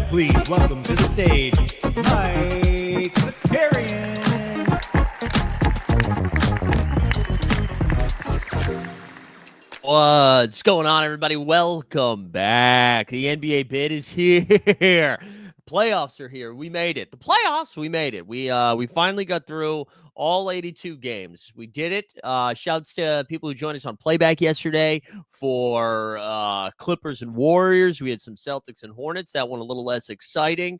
Please welcome to the stage, Mike Zakarian. What's going on, everybody? Welcome back. The NBA bid is here. Playoffs are here. We made it. The playoffs, we made it. We finally got through all 82 games. We did it. Shouts to people who joined us on playback yesterday for Clippers and Warriors. We had some Celtics and Hornets. That one a little less exciting.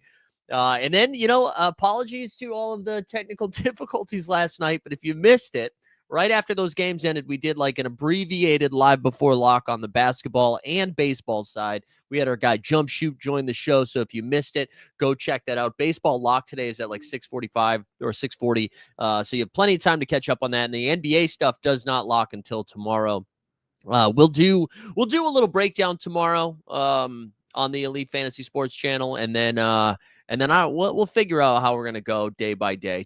And then, apologies to all of the technical difficulties last night. But if you missed it, right after those games ended, we did like an abbreviated live before lock on the basketball and baseball side. We had our guy Jump Shoot join the show. So if you missed it, go check that out. Baseball lock today is at like 6:45 or 6:40. So you have plenty of time to catch up on that. And the NBA stuff does not lock until tomorrow. We'll do a little breakdown tomorrow on the Elite Fantasy Sports channel, and then we'll figure out how we're gonna go day by day.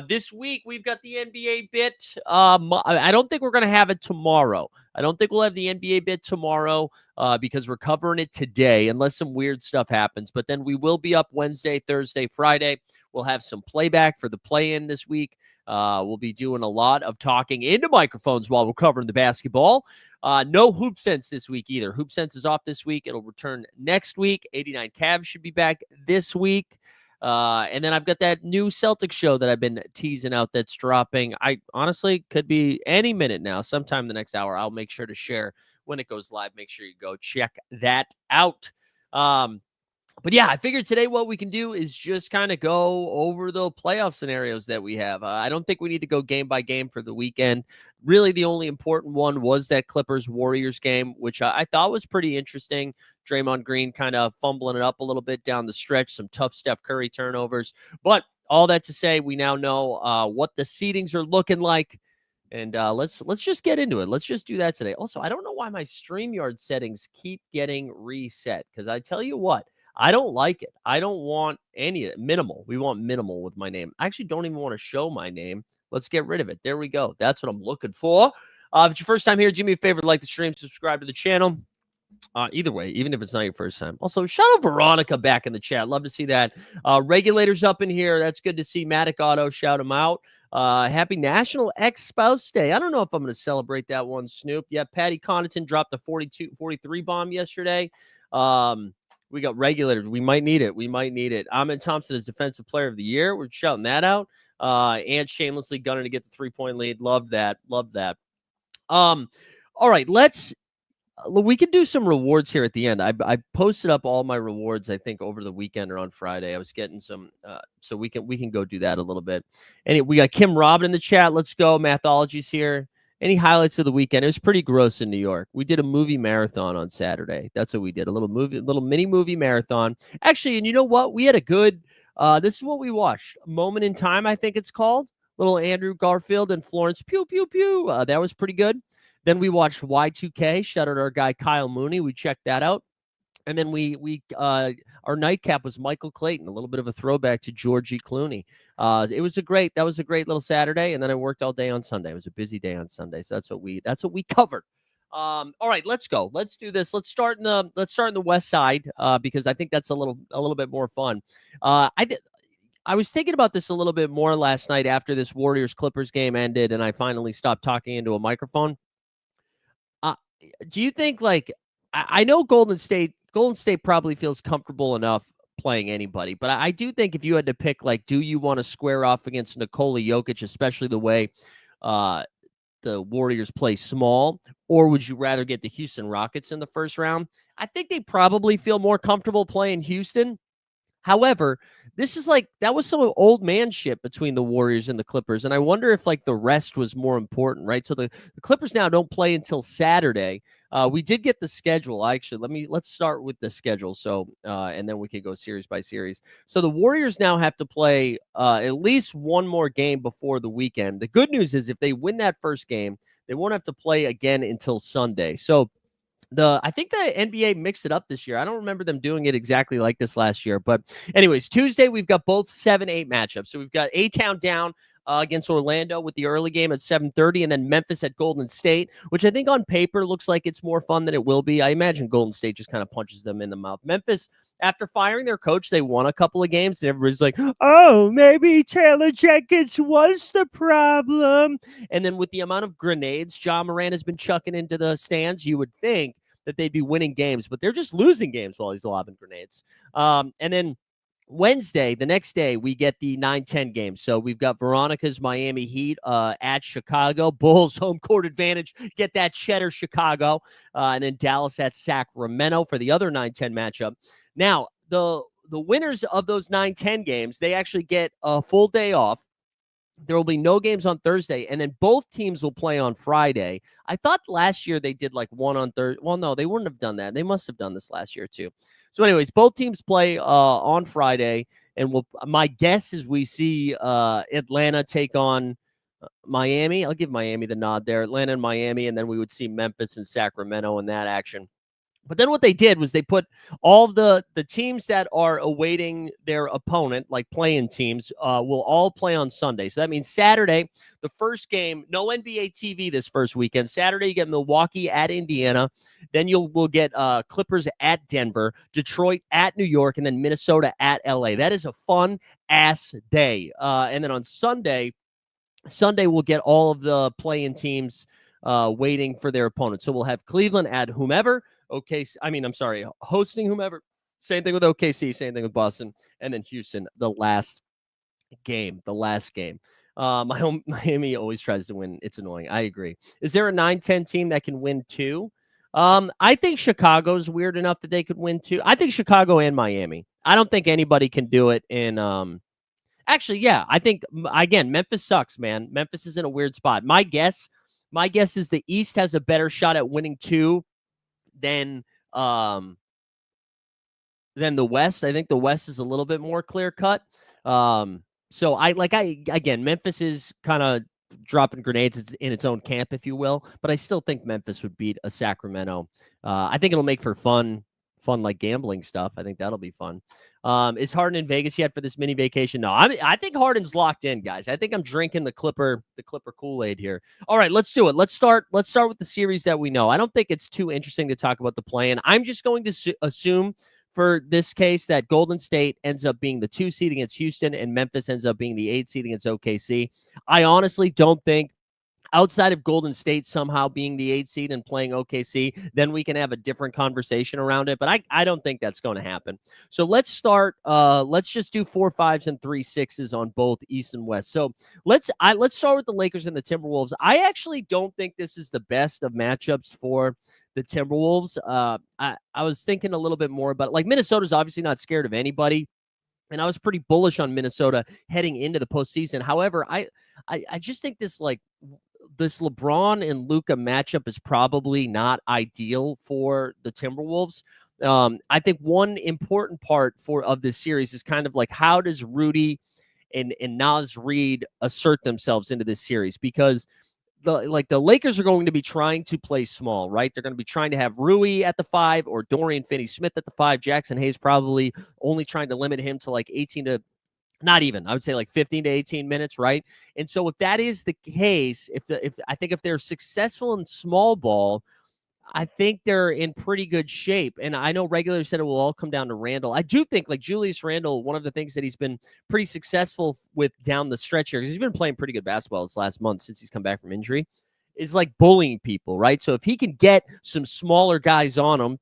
This week we've got the NBA bit. I don't think we're gonna have it tomorrow. I don't think we'll have the NBA bit tomorrow because we're covering it today, unless some weird stuff happens. But then we will be up Wednesday, Thursday, Friday. We'll have some playback for the play-in this week. We'll be doing a lot of talking into microphones while we're covering the basketball. No Hoop Sense this week either. Hoop Sense is off this week. It'll return next week. 89 Cavs should be back this week. And then I've got that new Celtics show that I've been teasing out that's dropping. I honestly could be any minute now, sometime the next hour. I'll make sure to share when it goes live. Make sure you go check that out. But yeah, I figured today what we can do is just kind of go over the playoff scenarios that we have. I don't think we need to go game by game for the weekend. Really, the only important one was that Clippers-Warriors game, which I thought was pretty interesting. Draymond Green kind of fumbling it up a little bit down the stretch, some tough Steph Curry turnovers. But all that to say, we now know what the seedings are looking like. And let's just get into it. Let's just do that today. Also, I don't know why my StreamYard settings keep getting reset, because I tell you what, I don't like it. I don't want any of it. Minimal. We want minimal with my name. I actually don't even want to show my name. Let's get rid of it. There we go. That's what I'm looking for. If it's your first time here, do me a favor, like the stream, subscribe to the channel. Either way, even if it's not your first time. Also, shout out Veronica back in the chat. Love to see that. Regulators up in here. That's good to see. Matic Auto, shout him out. Happy National Ex-Spouse Day. I don't know if I'm going to celebrate that one, Snoop. Yeah, Patty Connaughton dropped the 43 bomb yesterday. We got regulators. We might need it. Ahmed Thompson is Defensive Player of the Year. We're shouting that out. And shamelessly gunning to get the 3-point lead. Love that. All right, we can do some rewards here at the end. I posted up all my rewards, I think, over the weekend or on Friday. I was getting some, so we can go do that a little bit. And we got Kim Robin in the chat. Let's go. Mathology's here. Any highlights of the weekend? It was pretty gross in New York. We did a movie marathon on Saturday. That's what we did. A little mini movie marathon. Actually, and you know what? We had a good, this is what we watched. Moment in Time, I think it's called. Little Andrew Garfield and Florence Pew, Pew, Pew. That was pretty good. Then we watched Y2K. Shout out our guy Kyle Mooney. We checked that out. And then our nightcap was Michael Clayton, a little bit of a throwback to Georgie Clooney. That was a great little Saturday, and then I worked all day on Sunday. It was a busy day on Sunday, so that's what we covered. All right, let's go. Let's do this. Let's start in the West Side because I think that's a little bit more fun. I was thinking about this a little bit more last night after this Warriors Clippers game ended, and I finally stopped talking into a microphone. Do you think I know Golden State probably feels comfortable enough playing anybody, but I do think if you had to pick, do you want to square off against Nikola Jokic, especially the way the Warriors play small, or would you rather get the Houston Rockets in the first round? I think they probably feel more comfortable playing Houston. However, that was some old man shit between the Warriors and the Clippers, and I wonder if the rest was more important, right? So the Clippers now don't play until Saturday. We did get the schedule. Actually, let's start with the schedule. So and then we can go series by series. So the Warriors now have to play at least one more game before the weekend. The good news is if they win that first game, they won't have to play again until Sunday. So I think the NBA mixed it up this year. I don't remember them doing it exactly like this last year. But anyways, Tuesday, we've got both 7-8 matchups. So we've got A-Town down against Orlando with the early game at 7:30, and then Memphis at Golden State, which I think on paper looks like it's more fun than it will be. I imagine Golden State just kind of punches them in the mouth. Memphis, after firing their coach, they won a couple of games, and everybody's like, oh, maybe Taylor Jenkins was the problem. And then with the amount of grenades Ja Morant has been chucking into the stands, you would think that they'd be winning games, but they're just losing games while he's lobbing grenades. And then Wednesday, the next day, we get the 9-10 game. So we've got Veronica's Miami Heat at Chicago. Bulls home court advantage. Get that cheddar, Chicago. And then Dallas at Sacramento for the other 9-10 matchup. Now, the winners of those 9-10 games, they actually get a full day off. There will be no games on Thursday, and then both teams will play on Friday. I thought last year they did one on Thursday. Well, no, they wouldn't have done that. They must have done this last year too. So anyways, both teams play on Friday, and my guess is we see Atlanta take on Miami. I'll give Miami the nod there. Atlanta and Miami, and then we would see Memphis and Sacramento in that action. But then what they did was they put all the teams that are awaiting their opponent, like playing teams, will all play on Sunday. So that means Saturday, the first game, no NBA TV this first weekend. Saturday, you get Milwaukee at Indiana. Then we'll get Clippers at Denver, Detroit at New York, and then Minnesota at LA. That is a fun-ass day. And then on Sunday, we'll get all of the playing teams waiting for their opponents. So we'll have Cleveland at whomever. Hosting whomever. Same thing with OKC, same thing with Boston, and then Houston, the last game. Miami always tries to win. It's annoying. I agree. Is there a 9-10 team that can win two? I think Chicago's weird enough that they could win two. I think Chicago and Miami. I don't think anybody can do it in actually, yeah. I think again, Memphis sucks, man. Memphis is in a weird spot. My guess is the East has a better shot at winning two than the West. I think the West is a little bit more clear cut. So again, Memphis is kind of dropping grenades in its own camp, if you will, but I still think Memphis would beat a Sacramento. I think it'll make for fun like gambling stuff. I think that'll be fun. Is Harden in Vegas yet for this mini vacation? No, I think Harden's locked in, guys. I think I'm drinking the Clipper Kool-Aid here. All right, let's do it. Let's start with the series that we know. I don't think it's too interesting to talk about the play-in. I'm just going to assume for this case that Golden State ends up being the 2 seed against Houston and Memphis ends up being the 8 seed against OKC. I honestly don't think, outside of Golden State somehow being the 8 seed and playing OKC, then we can have a different conversation around it. But I don't think that's going to happen. So let's start. Let's just do 4 5s and 3 6s on both East and West. So let's start with the Lakers and the Timberwolves. I actually don't think this is the best of matchups for the Timberwolves. I was thinking a little bit more about Minnesota's obviously not scared of anybody. And I was pretty bullish on Minnesota heading into the postseason. However, I just think this LeBron and Luka matchup is probably not ideal for the Timberwolves. I think one important part of this series is kind of how does Rudy and Naz Reid assert themselves into this series? Because the Lakers are going to be trying to play small, right? They're going to be trying to have Rui at the 5 or Dorian Finney-Smith at the 5. Jackson Hayes probably only trying to limit him to like 18 to not even, I would say like 15 to 18 minutes, right? And so if that is the case, if they're successful in small ball, I think they're in pretty good shape. And I know regulators said it will all come down to Randall. I do think like Julius Randall, one of the things that he's been pretty successful with down the stretch here, because he's been playing pretty good basketball this last month since he's come back from injury, is like bullying people, right? So if he can get some smaller guys on him,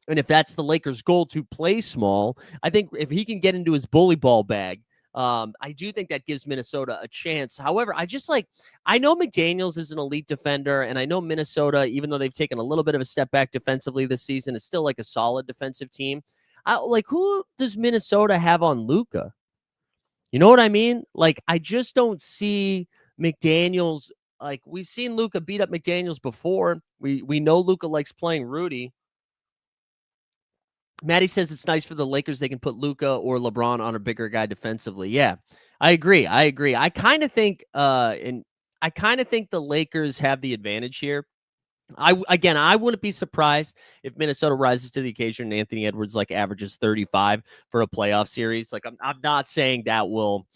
and if that's the Lakers' goal to play small, I think if he can get into his bully ball bag, I do think that gives Minnesota a chance. However, I know McDaniels is an elite defender, and I know Minnesota, even though they've taken a little bit of a step back defensively this season, is still like a solid defensive team. Who does Minnesota have on Luka? You know what I mean? Like, I just don't see McDaniels. Like, we've seen Luka beat up McDaniels before. We know Luka likes playing Rudy. Maddie says it's nice for the Lakers. They can put Luka or LeBron on a bigger guy defensively. Yeah, I agree. I kind of think, the Lakers have the advantage here. I wouldn't be surprised if Minnesota rises to the occasion and Anthony Edwards like averages 35 for a playoff series. Like I'm not saying that will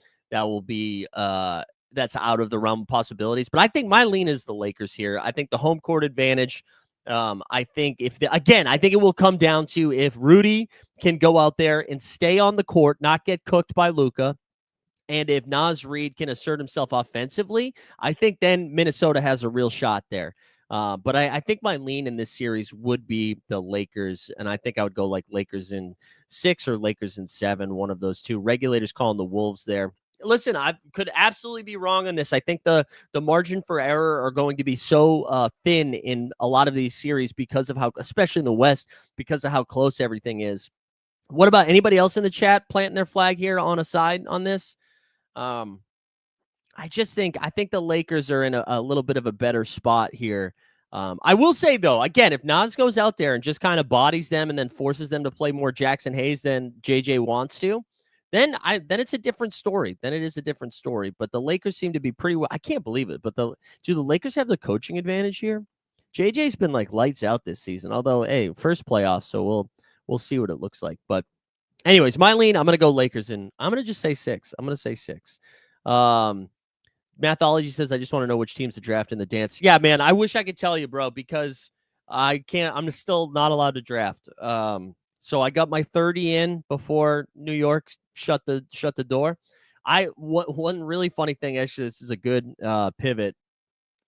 be that's out of the realm of possibilities, but I think my lean is the Lakers here. I think the home court advantage. I think I think it will come down to if Rudy can go out there and stay on the court, not get cooked by Luka, and if Naz Reid can assert himself offensively, I think then Minnesota has a real shot there. But I think my lean in this series would be the Lakers, and I think I would go like Lakers in 6 or Lakers in 7, one of those two. Regulators calling the Wolves there. Listen, I could absolutely be wrong on this. I think the margin for error are going to be so thin in a lot of these series because of how, especially in the West, because of how close everything is. What about anybody else in the chat planting their flag here on a side on this? I think the Lakers are in a little bit of a better spot here. I will say, though, again, if Naz goes out there and just kind of bodies them and then forces them to play more Jackson Hayes than JJ wants to, then it's a different story. Then it is a different story. But the Lakers seem to be pretty well. I can't believe it. But do the Lakers have the coaching advantage here? JJ's been like lights out this season. Although, hey, first playoffs, so we'll see what it looks like. But anyways, my lean, I'm going to go Lakers, and I'm going to just say 6. I'm going to say 6. Mathology says, I just want to know which teams to draft in the dance. Yeah, man, I wish I could tell you, bro, because I can't. I'm still not allowed to draft. So I got my 30 in before New York shut the door. One really funny thing, actually, this is a good pivot,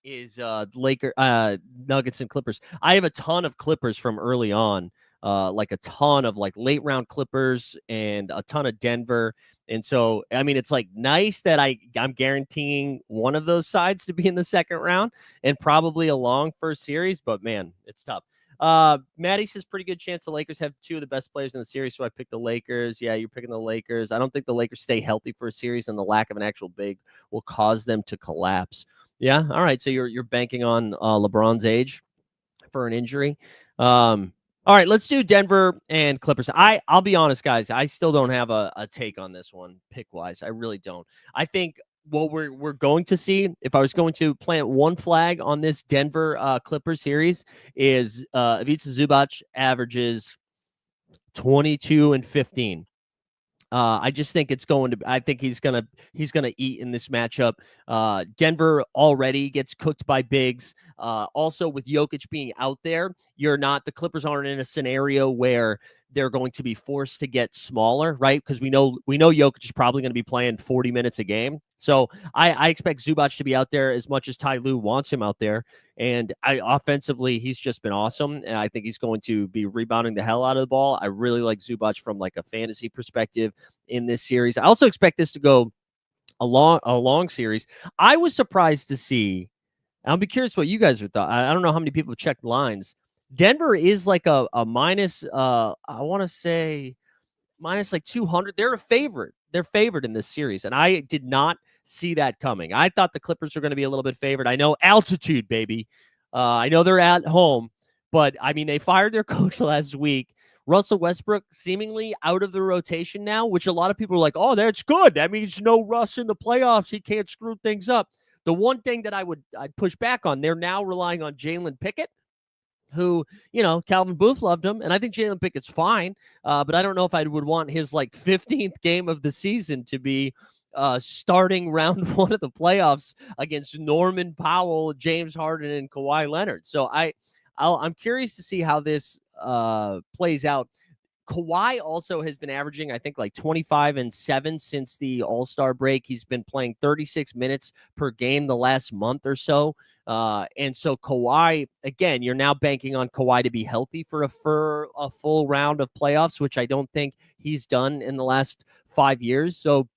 is Nuggets and Clippers. I have a ton of Clippers from early on, like a ton of like late round Clippers and a ton of Denver. And so, I mean, it's like nice that I'm guaranteeing one of those sides to be in the second round and probably a long first series, but man, it's tough. Maddie says pretty good chance the Lakers have 2 of the best players in the series, so I picked the Lakers. Yeah, you're picking the Lakers. I don't think the Lakers stay healthy for a series, and the lack of an actual big will cause them to collapse. Yeah, all right. So you're banking on LeBron's age for an injury. All right, let's do Denver and Clippers. I'll be honest, guys. I still don't have a take on this one pick wise. I really don't. I think what we're going to see, if I was going to plant one flag on this Denver Clippers series, is Ivica Zubac averages 22 and 15. I just think it's going to. I think he's gonna eat in this matchup. Denver already gets cooked by bigs. Also, with Jokic being out there, the Clippers aren't in a scenario where they're going to be forced to get smaller, right? Because we know Jokic is probably going to be playing 40 minutes a game. So I expect Zubac to be out there as much as Ty Lue wants him out there. And offensively, he's just been awesome. And I think he's going to be rebounding the hell out of the ball. I really like Zubac from like a fantasy perspective in this series. I also expect this to go a long series. I was surprised to see, I'll be curious what you guys are thought. I don't know how many people have checked lines. Denver is like a minus, I want to say minus like 200. They're a favorite. They're favored in this series. And I did not see that coming. I thought the Clippers were going to be a little bit favored. I know altitude, baby. I know they're at home, but I mean, they fired their coach last week. Russell Westbrook seemingly out of the rotation now, which a lot of people are like, oh, that's good. That means no Russ in the playoffs. He can't screw things up. The one thing that I'd push back on, they're now relying on Jalen Pickett, who, Calvin Booth loved him, and I think Jalen Pickett's fine, but I don't know if I would want his 15th game of the season to be starting round one of the playoffs against Norman Powell, James Harden, and Kawhi Leonard. So I'm curious to see how this plays out. Kawhi also has been averaging, I think, 25 and 7 since the All-Star break. He's been playing 36 minutes per game the last month or so. And so Kawhi, again, you're now banking on Kawhi to be healthy for a full round of playoffs, which I don't think he's done in the last 5 years. So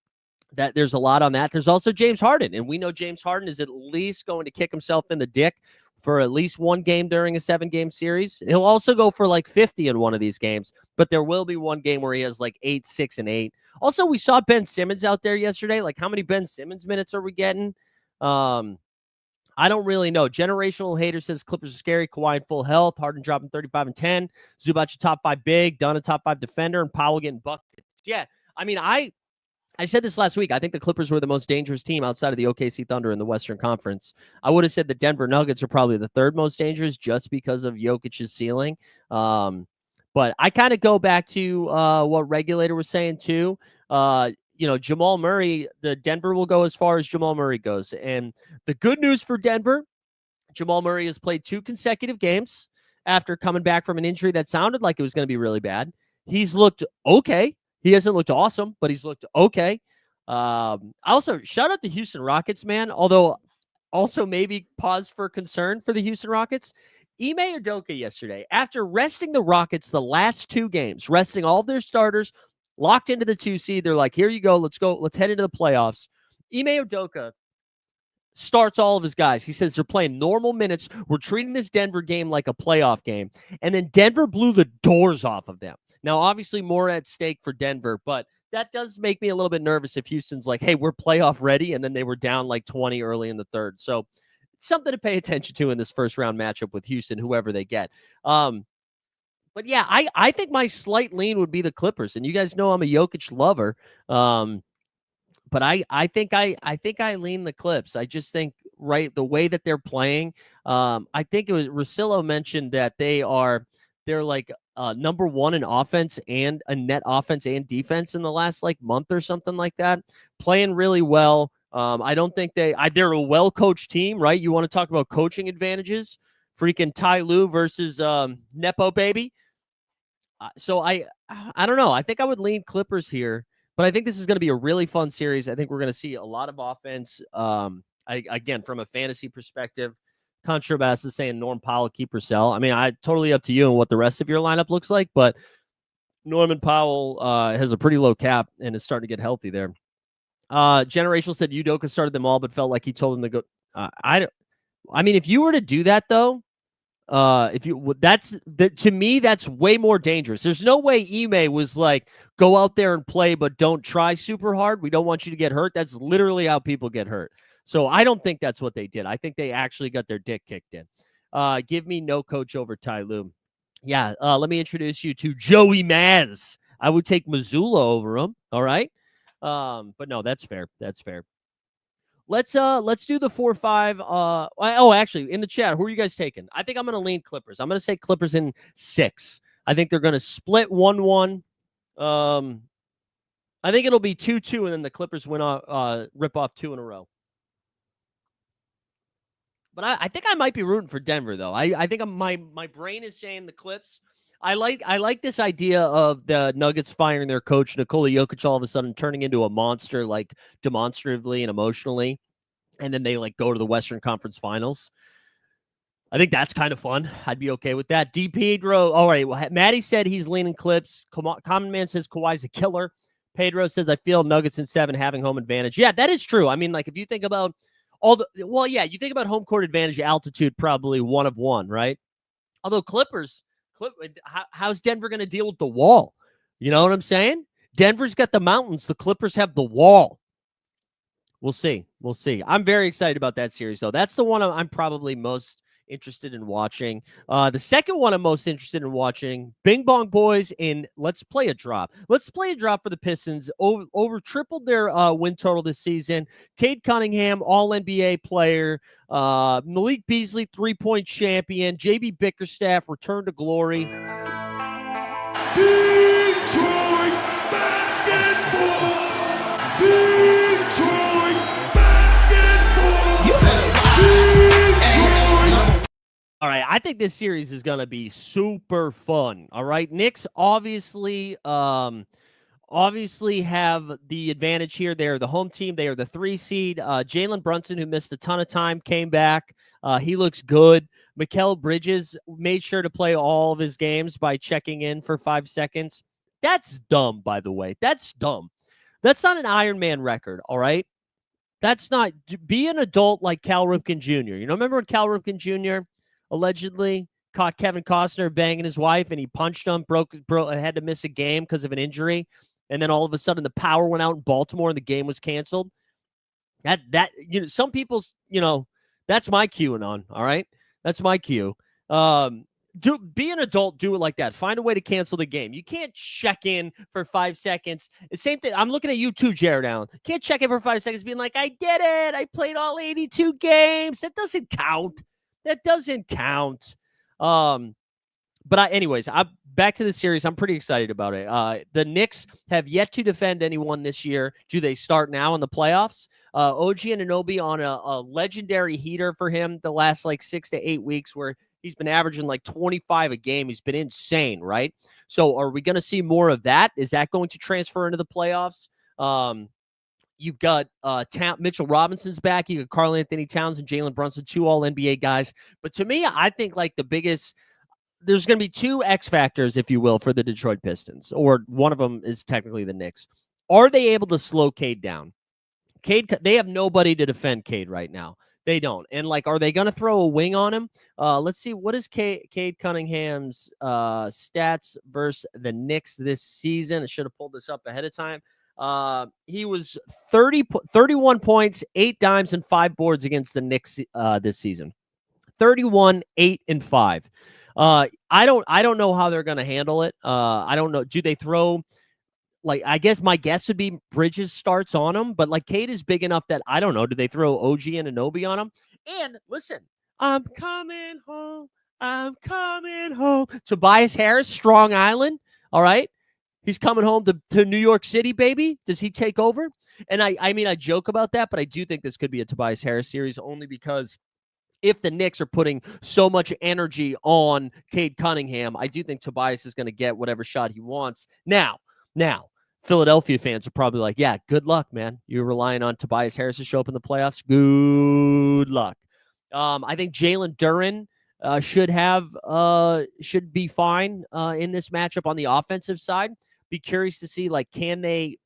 that there's a lot on that. There's also James Harden, and we know James Harden is at least going to kick himself in the dick for at least one game during a 7-game series. He'll also go for 50 in one of these games, but there will be one game where he has 8, 6, and 8. Also, we saw Ben Simmons out there yesterday. How many Ben Simmons minutes are we getting? I don't really know. Generational Hater says Clippers are scary. Kawhi in full health. Harden dropping 35 and 10. Zubac a top 5 big. Dunn a top 5 defender. And Powell getting buckets. Yeah, I mean, I said this last week. I think the Clippers were the most dangerous team outside of the OKC Thunder in the Western Conference. I would have said the Denver Nuggets are probably the third most dangerous just because of Jokic's ceiling. But I kind of go back to what Regulator was saying too. Jamal Murray, the Denver will go as far as Jamal Murray goes. And the good news for Denver, Jamal Murray has played 2 consecutive games after coming back from an injury that sounded like it was going to be really bad. He's looked okay. He hasn't looked awesome, but he's looked okay. Also, shout out the Houston Rockets, man. Although, also maybe pause for concern for the Houston Rockets. Ime Udoka yesterday, after resting the Rockets the last 2 games, resting all their starters, locked into the 2 seed, they're like, here you go. Let's head into the playoffs. Ime Udoka starts all of his guys. He says they're playing normal minutes. We're treating this Denver game like a playoff game. And then Denver blew the doors off of them. Now, obviously, more at stake for Denver, but that does make me a little bit nervous if Houston's like, hey, we're playoff ready, and then they were down 20 early in the third. So something to pay attention to in this first-round matchup with Houston, whoever they get. But, yeah, I think my slight lean would be the Clippers, and you guys know I'm a Jokic lover. But I think I lean the Clips. I just think the way that they're playing. I think it was Russillo mentioned that they're number 1 in offense and a net offense and defense in the last month or something like that. Playing really well. I don't think they're a well-coached team, right? You want to talk about coaching advantages? Freaking Ty Lue versus Nepo baby. So I don't know. I think I would lean Clippers here. But I think this is going to be a really fun series. I think we're going to see a lot of offense. Again, from a fantasy perspective, Contrabass is saying Norm Powell, keep or sell. I mean, totally up to you and what the rest of your lineup looks like. But Norman Powell has a pretty low cap and is starting to get healthy there. Generational said Udoka started them all, but felt like he told them to go. I mean, if you were to do that though, to me, that's way more dangerous. There's no way Ime was like, go out there and play, but don't try super hard. We don't want you to get hurt. That's literally how people get hurt. So I don't think that's what they did. I think they actually got their dick kicked in. Give me no coach over Ty Lue. Yeah. Let me introduce you to Joey Maz. I would take Missoula over him. All right. But no, that's fair. That's fair. Let's do the 4-5. Actually, in the chat, who are you guys taking? I think I'm going to lean Clippers. I'm going to say Clippers in 6. I think they're going to split 1-1. I think it'll be 2-2, and then the Clippers rip off 2 in a row. But I think I might be rooting for Denver, though. I think my brain is saying the Clips. I like this idea of the Nuggets firing their coach, Nikola Jokic, all of a sudden turning into a monster, demonstratively and emotionally, and then they go to the Western Conference Finals. I think that's kind of fun. I'd be okay with that. D. Pedro, all right. Well, Maddie said he's leaning Clips. Common Man says Kawhi's a killer. Pedro says I feel Nuggets in 7 having home advantage. Yeah, that is true. I mean, if you think about you think about home court advantage, altitude probably 1 of 1, right? Although how's Denver going to deal with the wall? You know what I'm saying? Denver's got the mountains. The Clippers have the wall. We'll see. I'm very excited about that series, though. That's the one I'm probably most interested in watching. The second one I'm most interested in watching, Bing Bong Boys in Let's Play a Drop. Let's Play a Drop for the Pistons. Over tripled their win total this season. Cade Cunningham, All-NBA player. Malik Beasley, three-point champion. JB Bickerstaff, return to glory. Detroit basketball! Detroit basketball! Detroit! All right, I think this series is going to be super fun. All right, Knicks obviously have the advantage here. They're the home team. They are the 3 seed. Jalen Brunson, who missed a ton of time, came back. He looks good. Mikal Bridges made sure to play all of his games by checking in for 5 seconds. That's dumb, by the way. That's dumb. That's not an Iron Man record, all right? That's not – be an adult like Cal Ripken Jr. You know, remember when Cal Ripken Jr. allegedly caught Kevin Costner banging his wife and he punched him, had to miss a game because of an injury, and then all of a sudden the power went out in Baltimore and the game was canceled? That you know, some people's, you know, that's my QAnon, all right? That's my cue. Be an adult, do it like that. Find a way to cancel the game. You can't check in for 5 seconds. The same thing. I'm looking at you too, Jared Allen. Can't check in for 5 seconds being like, I did it. I played all 82 games. That doesn't count. That doesn't count. Anyways, back to the series. I'm pretty excited about it. The Knicks have yet to defend anyone this year. Do they start now in the playoffs? OG Anunoby on a legendary heater for him the last like 6 to 8 weeks where he's been averaging like 25 a game. He's been insane, right? So are we going to see more of that? Is that going to transfer into the playoffs? You've got Mitchell Robinson's back. You got Karl Anthony Towns and Jalen Brunson, 2 All-NBA guys. But to me, I think like the biggest – there's going to be 2 X factors, if you will, for the Detroit Pistons, or one of them is technically the Knicks. Are they able to slow Cade down? They have nobody to defend Cade right now. They don't. And, like, are they going to throw a wing on him? Let's see. What is Cade Cunningham's stats versus the Knicks this season? I should have pulled this up ahead of time. He was 31 points, 8 dimes, and 5 boards against the Knicks this season. 31, 8, and 5. I don't know how they're going to handle it. I don't know. Do they throw, like, I guess my guess would be Bridges starts on him, but like Cade is big enough that I don't know. Do they throw OG Anunoby on him? And listen, I'm coming home. I'm coming home. Tobias Harris, Strong Island. All right. He's coming home to New York City, baby. Does he take over? And I mean, I joke about that, but I do think this could be a Tobias Harris series only because if the Knicks are putting so much energy on Cade Cunningham, I do think Tobias is going to get whatever shot he wants. Now, Philadelphia fans are probably like, yeah, good luck, man. You're relying on Tobias Harris to show up in the playoffs. Good luck. I think Jalen Duren should be fine in this matchup on the offensive side. Be curious to see, like, can they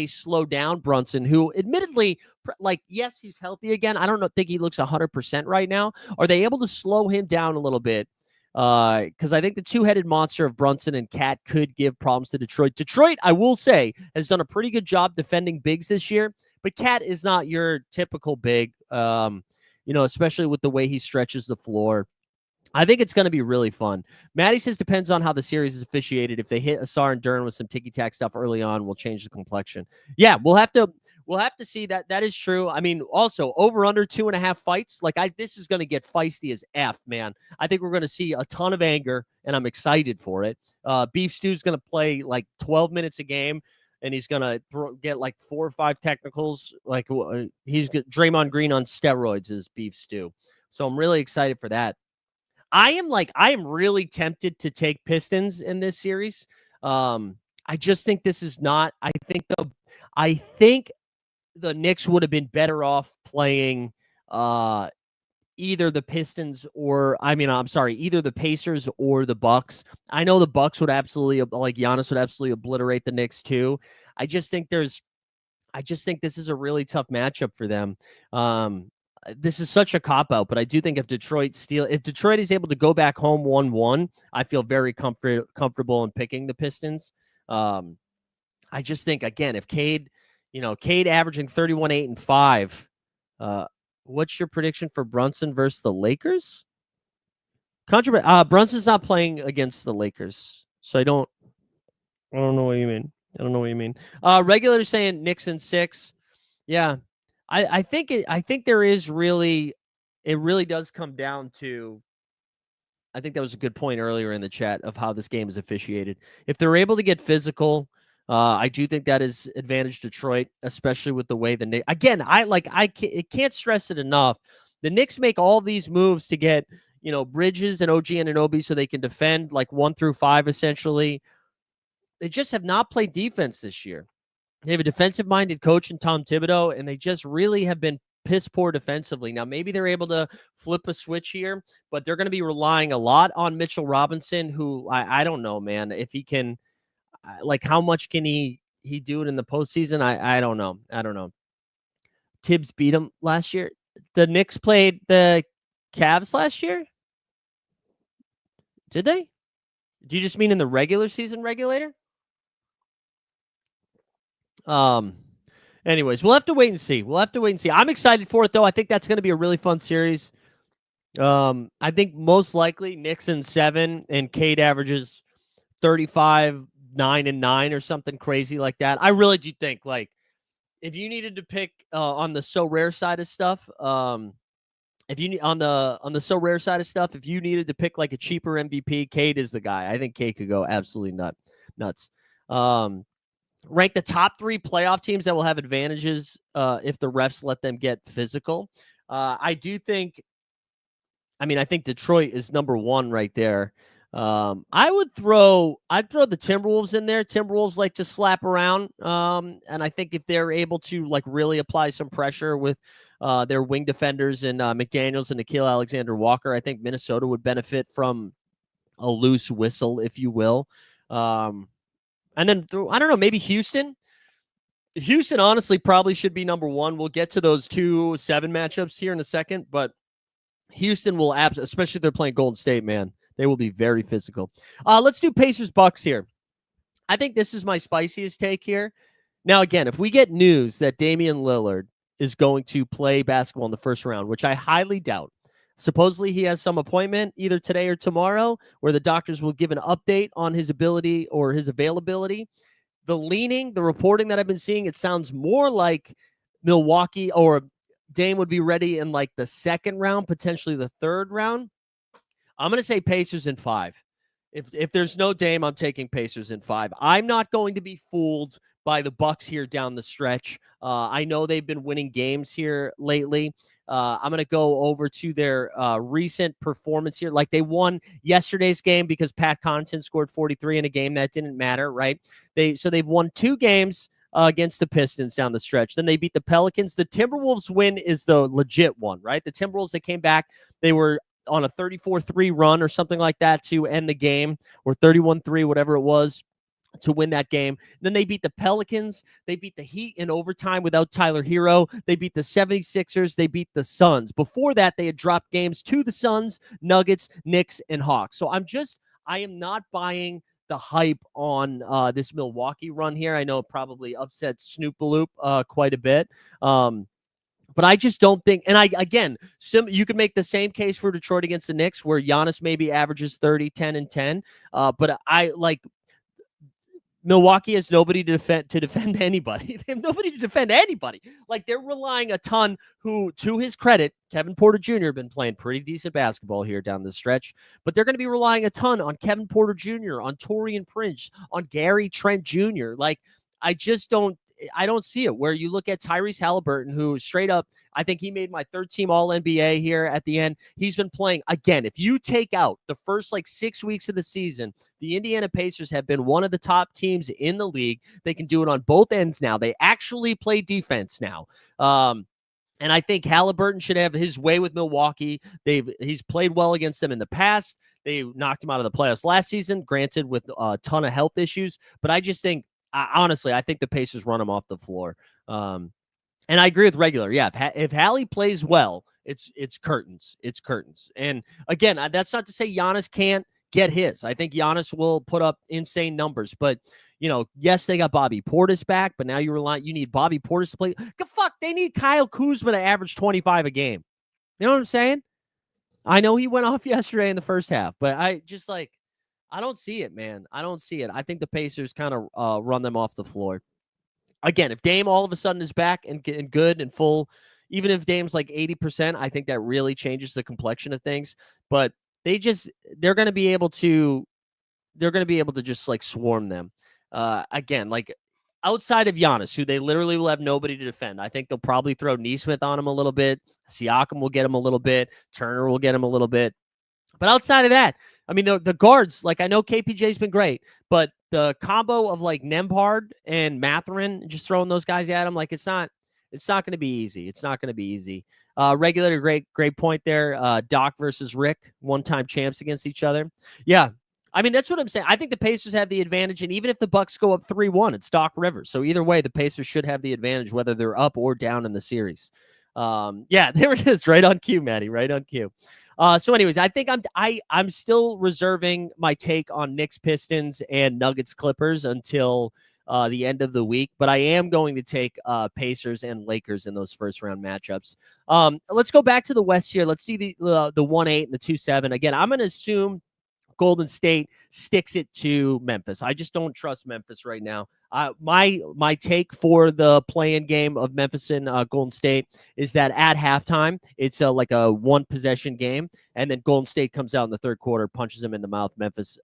slow down Brunson, who admittedly, like, yes, he's healthy again. I don't think he looks 100% right now. Are they able to slow him down a little bit? Because I think the 2-headed monster of Brunson and Cat could give problems to Detroit. Detroit, I will say, has done a pretty good job defending bigs this year, but Cat is not your typical big, especially with the way he stretches the floor. I think it's going to be really fun. Maddie says depends on how the series is officiated. If they hit Asar and Duren with some ticky-tack stuff early on, we'll change the complexion. Yeah, we'll have to see that. That is true. I mean, also, over under 2.5 fights. Like, this is going to get feisty as F, man. I think we're going to see a ton of anger, and I'm excited for it. Beef Stew's going to play like 12 minutes a game, and he's going to get like 4 or 5 technicals. Like, he's Draymond Green on steroids is Beef Stew. So I'm really excited for that. I am really tempted to take Pistons in this series. I just think this is not. I think the Knicks would have been better off playing either the Pistons or either the Pacers or the Bucks. I know the Bucks would absolutely, like, Giannis would absolutely obliterate the Knicks too. I just think this is a really tough matchup for them. This is such a cop-out, but I do think if Detroit is able to go back home 1-1, I feel very comfortable in picking the Pistons. I just think, again, if Cade averaging 31, 8, and 5, What's your prediction for Brunson versus the Lakers? Brunson's not playing against the Lakers, so I don't know what you mean. I don't know what you mean. Regular saying Knicks in 6. Yeah, I think there is really, it really does come down to. I think that was a good point earlier in the chat of how this game is officiated. If they're able to get physical, I do think that is advantage Detroit, especially with the way the Knicks. Again, I can't stress it enough. The Knicks make all these moves to get Bridges and OG Anunoby so they can defend like 1 through 5 essentially. They just have not played defense this year. They have a defensive-minded coach in Tom Thibodeau, and they just really have been piss poor defensively. Now, maybe they're able to flip a switch here, but they're going to be relying a lot on Mitchell Robinson, who I don't know, man, if he can, like, how much can he do it in the postseason? I don't know. I don't know. Tibbs beat him last year. The Knicks played the Cavs last year? Did they? Do you just mean in the regular season regulator? Anyways, we'll have to wait and see. I'm excited for it, though. I think that's going to be a really fun series. I think most likely Knicks in 7 and Cade averages 35, 9 and 9 or something crazy like that. I really do think, like, if you needed to pick on the SORARE side of stuff, if you on the SORARE side of stuff, if you needed to pick like a cheaper MVP, Cade is the guy. I think Cade could go absolutely nuts. Rank the top 3 playoff teams that will have advantages if the refs let them get physical. I think Detroit is number 1 right there. I'd throw the Timberwolves in there. Timberwolves like to slap around. And I think if they're able to like really apply some pressure with their wing defenders and McDaniels and Nickeil Alexander-Walker, I think Minnesota would benefit from a loose whistle, if you will. And then, I don't know, maybe Houston. Houston, honestly, probably should be number 1. We'll get to those 2-7 matchups here in a second, but Houston will especially if they're playing Golden State, man. They will be very physical. Let's do Pacers-Bucks here. I think this is my spiciest take here. Now, again, if we get news that Damian Lillard is going to play basketball in the first round, which I highly doubt, supposedly he has some appointment either today or tomorrow where the doctors will give an update on his ability or his availability. The reporting that I've been seeing, it sounds more like Milwaukee or Dame would be ready in like the 2nd round, potentially the 3rd round. I'm going to say Pacers in 5. If there's no Dame, I'm taking Pacers in 5. I'm not going to be fooled by the Bucks here down the stretch. I know they've been winning games here lately. I'm going to go over to their recent performance here. Like they won yesterday's game because Pat Connaughton scored 43 in a game that didn't matter, right? They've won 2 games against the Pistons down the stretch. Then they beat the Pelicans. The Timberwolves win is the legit one, right? The Timberwolves, they came back. They were on a 34-3 run or something like that to end the game, or 31-3, whatever it was, to win that game. Then they beat the Pelicans. They beat the Heat in overtime without Tyler Hero. They beat the 76ers. They beat the Suns. Before that, they had dropped games to the Suns, Nuggets, Knicks, and Hawks. So I am not buying the hype on this Milwaukee run here. I know it probably upset Snoop-a-Loop quite a bit. But I just don't think, and you could make the same case for Detroit against the Knicks, where Giannis maybe averages 30, 10, and 10. But I like Milwaukee has nobody to defend anybody. They have nobody to defend anybody. Like they're relying a ton. Who, to his credit, Kevin Porter Jr. been playing pretty decent basketball here down the stretch. But they're going to be relying a ton on Kevin Porter Jr., on Taurean Prince, on Gary Trent Jr. Like I don't see it, where you look at Tyrese Halliburton, who straight up, I think he made my 3rd-team All-NBA here at the end. He's been playing, again, if you take out the first 6 weeks of the season, the Indiana Pacers have been one of the top teams in the league. They can do it on both ends now. They actually play defense now. And I think Halliburton should have his way with Milwaukee. He's played well against them in the past. They knocked him out of the playoffs last season, granted with a ton of health issues. But I just think, honestly, I think the Pacers run him off the floor. And I agree with regular. Yeah, if Hallie plays well, it's curtains. It's curtains. And again, that's not to say Giannis can't get his. I think Giannis will put up insane numbers. But yes, they got Bobby Portis back, but now you need Bobby Portis to play. Fuck, they need Kyle Kuzma to average 25 a game. You know what I'm saying? I know he went off yesterday in the first half, but I don't see it, man. I don't see it. I think the Pacers kind of run them off the floor. Again, if Dame all of a sudden is back and good and full, even if Dame's like 80%, I think that really changes the complexion of things. But they're going to be able to just like swarm them. Again, like outside of Giannis, who they literally will have nobody to defend. I think they'll probably throw Nesmith on him a little bit. Siakam will get him a little bit. Turner will get him a little bit. But outside of that, I mean, the guards, like I know KPJ's been great, but the combo of like Nembhard and Mathurin, just throwing those guys at him, like it's not going to be easy. It's not going to be easy. Regulator, great point there. Doc versus Rick, one-time champs against each other. Yeah. I mean, that's what I'm saying. I think the Pacers have the advantage, and even if the Bucks go up 3-1, it's Doc Rivers. So either way, the Pacers should have the advantage, whether they're up or down in the series. Yeah, there it is, right on cue, Maddie, right on cue. So anyways, I think I'm still reserving my take on Knicks, Pistons, and Nuggets, Clippers until the end of the week, but I am going to take Pacers and Lakers in those first round matchups. Let's go back to the West here. Let's see the 1-8 and the 2-7. Again, I'm going to assume Golden State sticks it to Memphis. I just don't trust Memphis right now. My take for the play-in game of Memphis and Golden State is that at halftime, it's like a one-possession game, and then Golden State comes out in the third quarter, punches them in the mouth, Memphis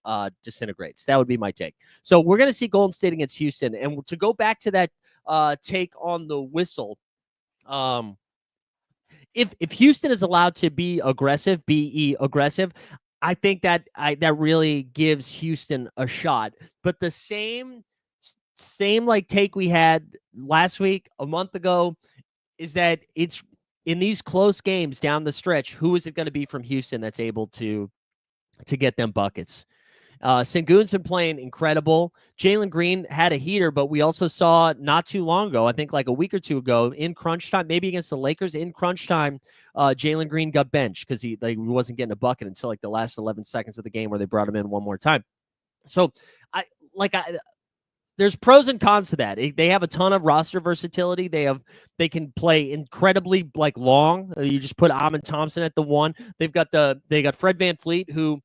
disintegrates. That would be my take. So we're going to see Golden State against Houston. And to go back to that take on the whistle, if Houston is allowed to be aggressive, aggressive, I think that really gives Houston a shot. But the same like take we had last week, a month ago, is that it's in these close games down the stretch, who is it going to be from Houston that's able to get them buckets? Sengun's been playing incredible. Jalen Green had a heater, but we also saw not too long ago, I think like a week or two ago, in crunch time, maybe against the Lakers, in crunch time, Jalen Green got benched because he wasn't getting a bucket until like the last 11 seconds of the game where they brought him in one more time. So there's pros and cons to that. They have a ton of roster versatility. They can play incredibly like long. You just put Amin Thompson at the one. They got Fred VanVleet, who,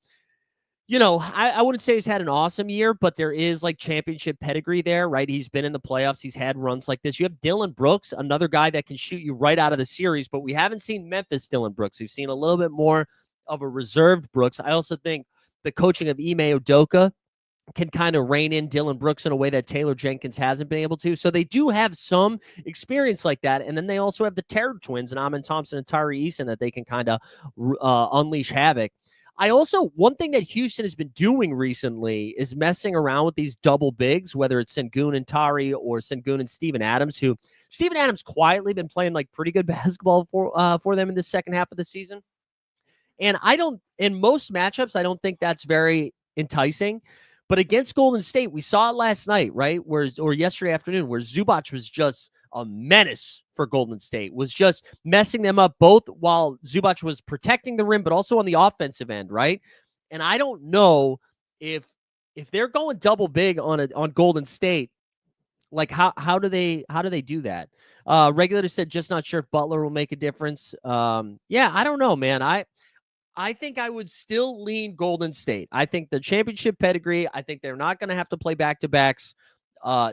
I wouldn't say he's had an awesome year, but there is like championship pedigree there, right? He's been in the playoffs. He's had runs like this. You have Dillon Brooks, another guy that can shoot you right out of the series, but we haven't seen Memphis Dillon Brooks. We've seen a little bit more of a reserved Brooks. I also think the coaching of Ime Udoka can kind of rein in Dillon Brooks in a way that Taylor Jenkins hasn't been able to. So they do have some experience like that. And then they also have the Terror Twins and Amin Thompson and Tyree Eason that they can kind of unleash havoc. One thing that Houston has been doing recently is messing around with these double bigs, whether it's Sengun and Tari or Sengun and Steven Adams, who Steven Adams quietly been playing like pretty good basketball for them in the second half of the season. And in most matchups, I don't think that's very enticing. But against Golden State, we saw it last night, right? Or yesterday afternoon, where Zubac was just a menace for Golden State, was just messing them up both while Zubac was protecting the rim, but also on the offensive end, right? And I don't know if they're going double big on Golden State, like how do they do that? Regulator said just not sure if Butler will make a difference. Yeah, I don't know, man. I think I would still lean Golden State. I think the championship pedigree, I think they're not going to have to play back-to-backs.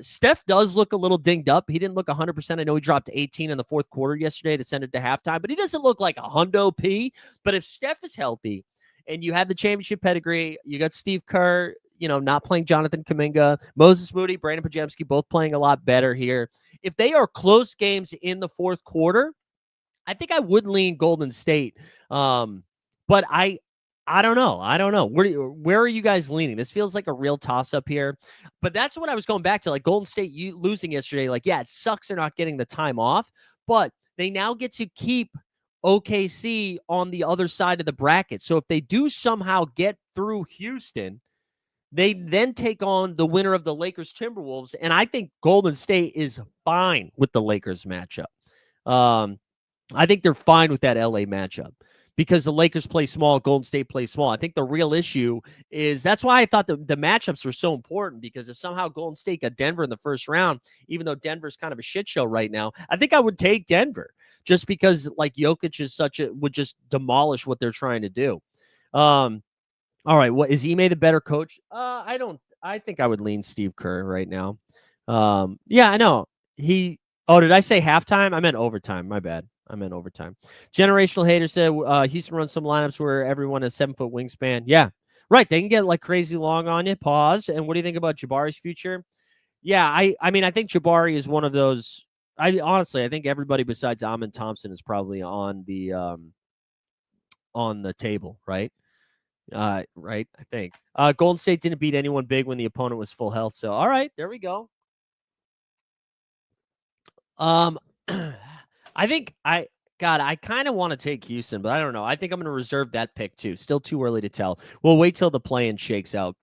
Steph does look a little dinged up. He didn't look 100%. I know he dropped 18 in the fourth quarter yesterday to send it to halftime, but he doesn't look like a hundo P. But if Steph is healthy and you have the championship pedigree, you got Steve Kerr, not playing Jonathan Kuminga, Moses Moody, Brandon Pajemski, both playing a lot better here. If they are close games in the fourth quarter, I think I would lean Golden State. But I don't know. Where are you guys leaning? This feels like a real toss-up here. But that's what I was going back to. Like Golden State losing yesterday. Like, yeah, it sucks they're not getting the time off. But they now get to keep OKC on the other side of the bracket. So if they do somehow get through Houston, they then take on the winner of the Lakers Timberwolves. And I think Golden State is fine with the Lakers matchup. I think they're fine with that LA matchup. because the Lakers play small, Golden State plays small. I think the real issue is that's why I thought the matchups were so important, because if somehow Golden State got Denver in the first round, even though Denver's kind of a shit show right now, I think I would take Denver just because like Jokic is would just demolish what they're trying to do. All right, what is Ime the better coach? I think I would lean Steve Kerr right now. Yeah, I know. Did I say halftime? I meant overtime. My bad. I meant overtime. Generational Hater said Houston runs some lineups where everyone has 7-foot wingspan. Yeah, right. They can get like crazy long on you. Pause. And what do you think about Jabari's future? Yeah, I mean, I think Jabari is one of those. I think everybody besides Amin Thompson is probably on the table, right? Right. I think Golden State didn't beat anyone big when the opponent was full health. So, all right, there we go. I think I kind of want to take Houston, but I don't know. I think I'm going to reserve that pick too. Still too early to tell. We'll wait till the play-in shakes out.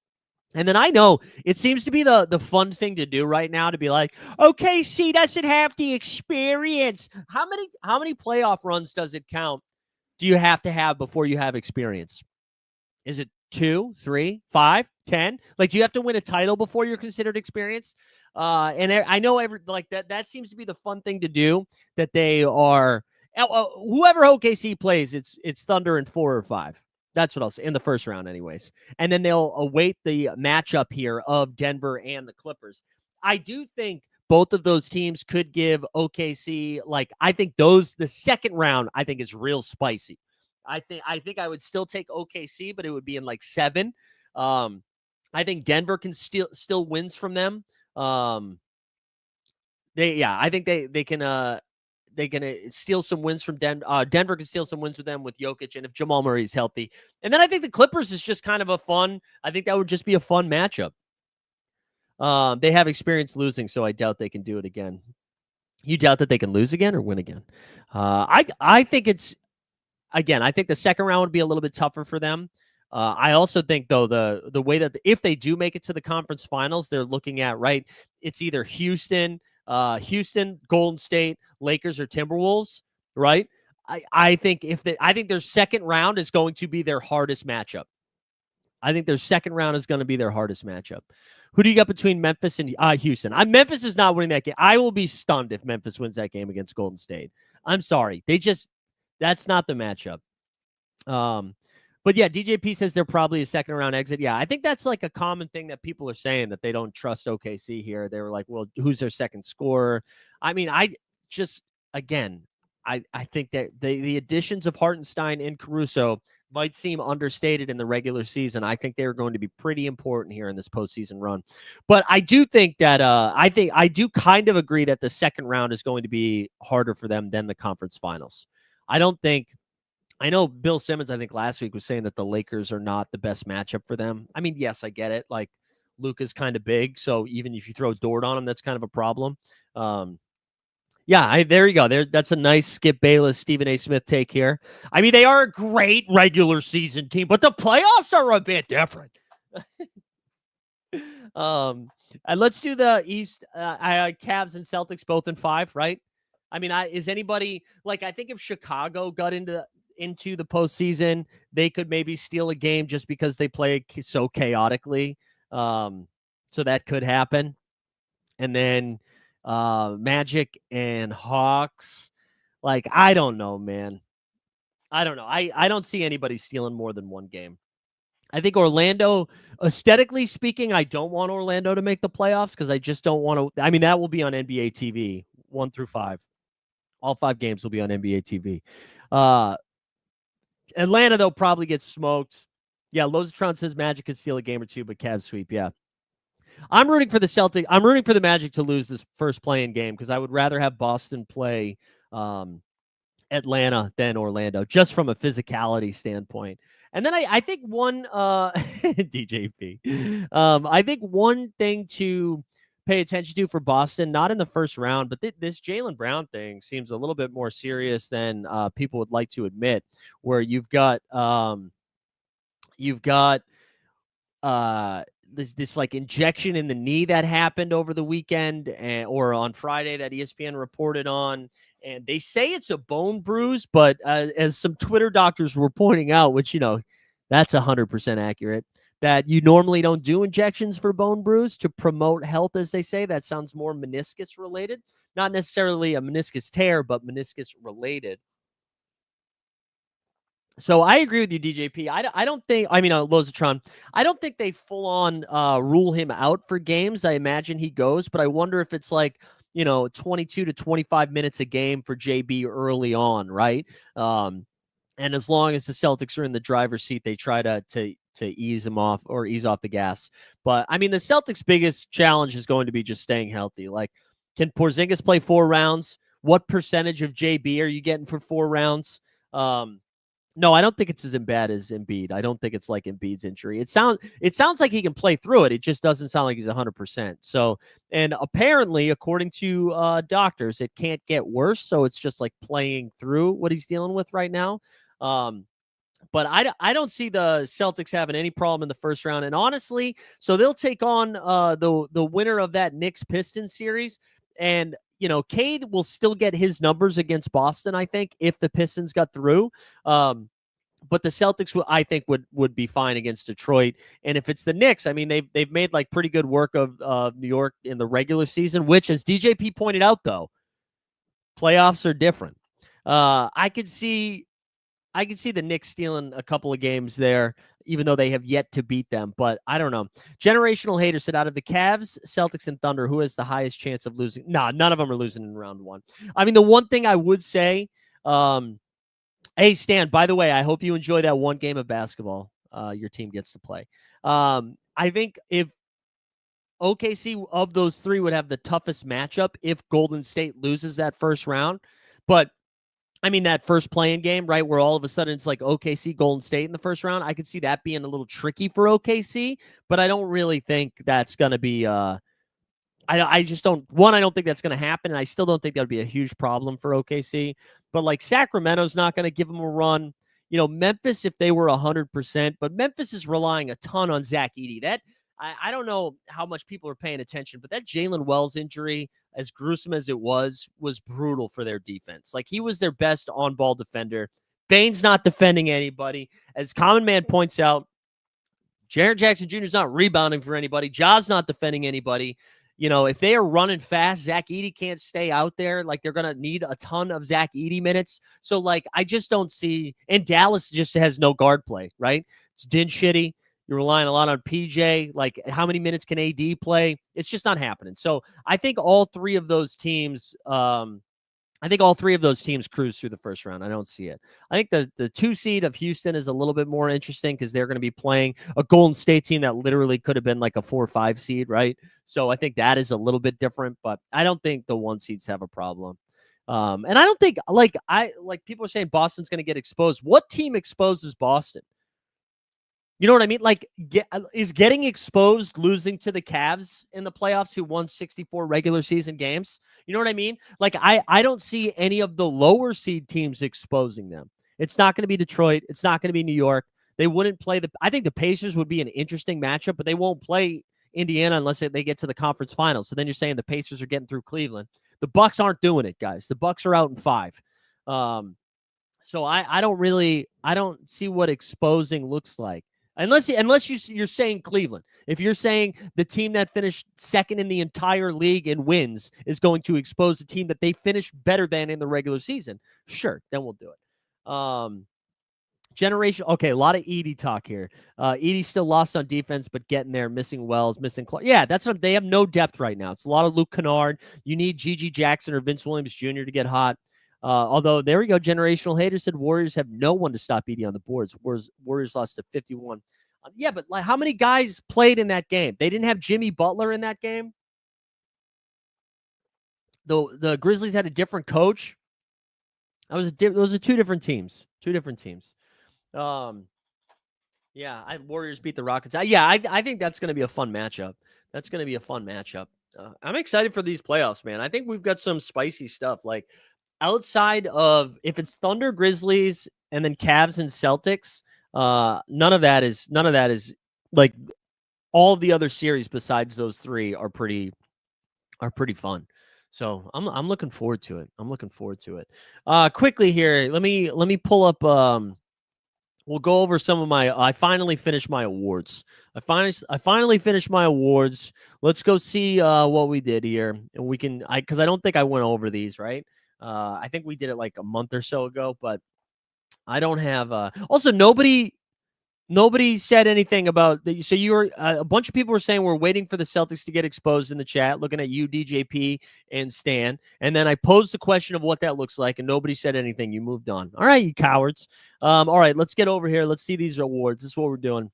And then I know it seems to be the fun thing to do right now to be like, okay, OKC doesn't have the experience. How many playoff runs does it count? Do you have to have before you have experience? Is it 2, 3, 5, 10? Like, do you have to win a title before you're considered experienced? And I know that seems to be the fun thing to do, that they are whoever OKC plays, it's Thunder in 4 or 5. That's what I'll say in the first round anyways. And then they'll await the matchup here of Denver and the Clippers. I do think both of those teams could give OKC, I think the second round, I think is real spicy. I think I would still take OKC, but it would be in 7. I think Denver can still wins from them. I think they can steal some wins from Denver. Denver can steal some wins with them with Jokic, and if Jamal Murray is healthy. And then I think the Clippers is just kind of I think that would just be a fun matchup. They have experience losing, so I doubt they can do it again. You doubt that they can lose again or win again? I think it's, again, I think the second round would be a little bit tougher for them. I also think, though, the way that if they do make it to the conference finals, they're looking at, right, it's either Houston, Golden State, Lakers, or Timberwolves, right? I think their second round is going to be their hardest matchup. I think their second round is going to be their hardest matchup. Who do you got between Memphis and Houston? Memphis is not winning that game. I will be stunned if Memphis wins that game against Golden State. I'm sorry. That's not the matchup. But yeah, DJP says they're probably a second round exit. Yeah, I think that's like a common thing that people are saying, that they don't trust OKC here. They were like, well, who's their second scorer? I mean, I think that the additions of Hartenstein and Caruso might seem understated in the regular season. I think they're going to be pretty important here in this postseason run. But I do think that I do kind of agree that the second round is going to be harder for them than the conference finals. I know Bill Simmons, I think last week, was saying that the Lakers are not the best matchup for them. I mean, yes, I get it. Like, Luka's kind of big, so even if you throw Dort on him, that's kind of a problem. There you go. That's a nice Skip Bayless, Stephen A. Smith take here. I mean, they are a great regular season team, but the playoffs are a bit different. And let's do the East. Cavs and Celtics both in 5, right? I mean, is anybody I think if Chicago got into the postseason, they could maybe steal a game just because they play so chaotically. So that could happen. And then Magic and Hawks. I don't know, man. I don't know. I don't see anybody stealing more than one game. I think Orlando, aesthetically speaking, I don't want Orlando to make the playoffs because I just don't want to. I mean, that will be on NBA TV 1 through 5. All 5 games will be on NBA TV. Atlanta, though, probably gets smoked. Yeah, Lozatron says Magic could steal a game or 2, but Cavs sweep. Yeah. I'm rooting for the Celtics. I'm rooting for the Magic to lose this first play-in game because I would rather have Boston play Atlanta than Orlando, just from a physicality standpoint. And then I think one DJP. I think one thing to pay attention to for Boston, not in the first round, but this Jaylen Brown thing seems a little bit more serious than people would like to admit, where you've got this injection in the knee that happened over the weekend or on Friday that ESPN reported on. And they say it's a bone bruise, but as some Twitter doctors were pointing out, which, that's 100% accurate, that you normally don't do injections for bone bruise to promote health, as they say. That sounds more meniscus related, not necessarily a meniscus tear, but meniscus related. So I agree with you, DJP. I don't think, Lozatron, I don't think they full on rule him out for games. I imagine he goes, but I wonder if it's like, 22 to 25 minutes a game for JB early on, right? And as long as the Celtics are in the driver's seat, they try to ease him off or ease off the gas. But I mean, the Celtics' biggest challenge is going to be just staying healthy. Like, can Porzingis play 4 rounds? What percentage of JB are you getting for 4 rounds? No, I don't think it's as bad as Embiid. I don't think it's like Embiid's injury. It sounds like he can play through it. It just doesn't sound like he's 100%. So, and apparently, according to doctors, it can't get worse. So it's just like playing through what he's dealing with right now. But I don't see the Celtics having any problem in the first round. And honestly, so they'll take on the winner of that Knicks-Pistons series. And, Cade will still get his numbers against Boston, I think, if the Pistons got through. But the Celtics, I think, would be fine against Detroit. And if it's the Knicks, I mean, they've made like pretty good work of New York in the regular season, which, as DJP pointed out, though, playoffs are different. I could see the Knicks stealing a couple of games there, even though they have yet to beat them. But I don't know. Generational Hater said, out of the Cavs, Celtics, and Thunder, who has the highest chance of losing? Nah, none of them are losing in round 1. I mean, the one thing I would say, hey, Stan, by the way, I hope you enjoy that one game of basketball your team gets to play. I think if OKC of those 3 would have the toughest matchup if Golden State loses that first round. But I mean, that first play-in game, right, where all of a sudden it's like OKC, Golden State in the first round, I could see that being a little tricky for OKC, but I don't really think that's going to be I just don't – one, I don't think that's going to happen, and I still don't think that would be a huge problem for OKC. But, like, Sacramento's not going to give them a run. Memphis, if they were 100%, but Memphis is relying a ton on Zach Edey. That I don't know how much people are paying attention, but that Jalen Wells injury, as gruesome as it was brutal for their defense. Like, he was their best on-ball defender. Bane's not defending anybody. As Common Man points out, Jaren Jackson Jr. is not rebounding for anybody. Ja's not defending anybody. If they are running fast, Zach Edey can't stay out there. Like, they're going to need a ton of Zach Edey minutes. So, like, I just don't see – and Dallas just has no guard play, right? It's Din shitty. You're relying a lot on PJ. Like, how many minutes can AD play? It's just not happening. So I think all 3 of those teams cruise through the first round. I don't see it. I think the 2 seed of Houston is a little bit more interesting because they're going to be playing a Golden State team that literally could have been like a 4 or 5 seed, right? So I think that is a little bit different, but I don't think the 1 seeds have a problem. And I don't think like people are saying Boston's going to get exposed. What team exposes Boston? You know what I mean? Like, is getting exposed losing to the Cavs in the playoffs who won 64 regular season games? You know what I mean? Like, I don't see any of the lower seed teams exposing them. It's not going to be Detroit. It's not going to be New York. They wouldn't play I think the Pacers would be an interesting matchup, but they won't play Indiana unless they get to the conference finals. So then you're saying the Pacers are getting through Cleveland. The Bucks aren't doing it, guys. The Bucks are out in 5. So I don't see what exposing looks like. Unless you're saying Cleveland. If you're saying the team that finished second in the entire league and wins is going to expose a team that they finished better than in the regular season, sure, then we'll do it. Generation. Okay, a lot of Edey talk here. Edey still lost on defense, but getting there, missing Wells, missing Clark. Yeah, that's what they have no depth right now. It's a lot of Luke Kennard. You need Gigi Jackson or Vince Williams Jr. to get hot. Although, there we go. Generational Hater said Warriors have no one to stop Edey on the boards. Warriors lost to 51. Yeah, but like, how many guys played in that game? They didn't have Jimmy Butler in that game. The Grizzlies had a different coach. Those are 2 different teams. 2 different teams. Yeah, Warriors beat the Rockets. I think that's going to be a fun matchup. I'm excited for these playoffs, man. I think we've got some spicy stuff. Like, outside of if it's Thunder, Grizzlies, and then Cavs and Celtics, none of that is like, all the other series besides those 3 are pretty fun. So I'm looking forward to it. I'm looking forward to it. Quickly here, let me pull up. We'll go over some of my. I finally finished my awards. I finally finished my awards. Let's go see what we did here, and we can. Because I don't think I went over these right. I think we did it like a month or so ago, but I don't have. Also, nobody said anything about the, so you were a bunch of people were saying we're waiting for the Celtics to get exposed in the chat, looking at you, DJP, and Stan. And then I posed the question of what that looks like, and nobody said anything. You moved on. All right, you cowards. All right, let's get over here. Let's see these awards. This is what we're doing.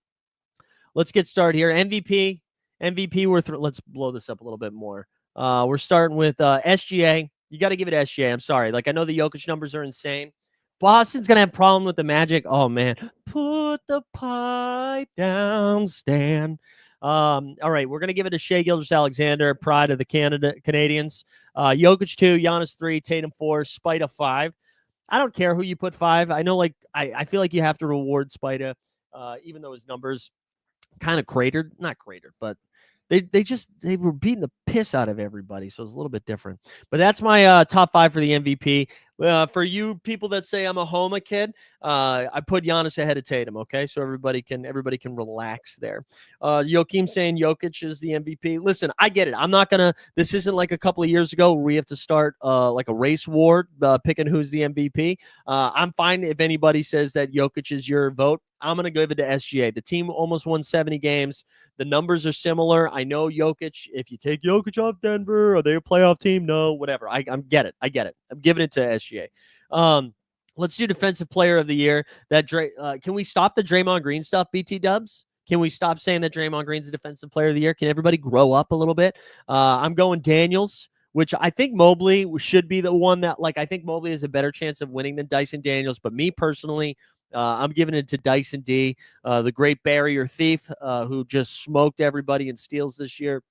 Let's get started here. MVP. Let's blow this up a little bit more. We're starting with SGA. You got to give it SGA. I'm sorry. Like, I know the Jokic numbers are insane. Boston's going to have a problem with the Magic. Oh, man. Put the pipe down, Stan. All right, we're going to give it to Shai Gilgeous-Alexander, pride of the Canadians. Jokic 2, Giannis 3, Tatum 4, Spida 5. I don't care who you put 5. I know, like, I feel like you have to reward Spida, even though his numbers kind of cratered. Not cratered, but they were beating the piss out of everybody, so it's a little bit different. But that's my top 5 for the MVP. For you people that say I'm a Homa kid, I put Giannis ahead of Tatum. Okay, so everybody can relax there. Joakim saying Jokic is the MVP. Listen, I get it. I'm not gonna. This isn't like a couple of years ago where we have to start like a race war picking who's the MVP. I'm fine if anybody says that Jokic is your vote. I'm going to give it to SGA. The team almost won 70 games. The numbers are similar. I know Jokic. If you take Jokic off Denver, are they a playoff team? No, whatever. I get it. I'm giving it to SGA. Let's do defensive player of the year. Can we stop the Draymond Green stuff, BT Dubs? Can we stop saying that Draymond Green's a defensive player of the year? Can everybody grow up a little bit? I'm going Daniels, which I think Mobley should be the one that, like, I think Mobley has a better chance of winning than Dyson Daniels. But me personally, I'm giving it to Dyson D, the great barrier thief who just smoked everybody in steals this year,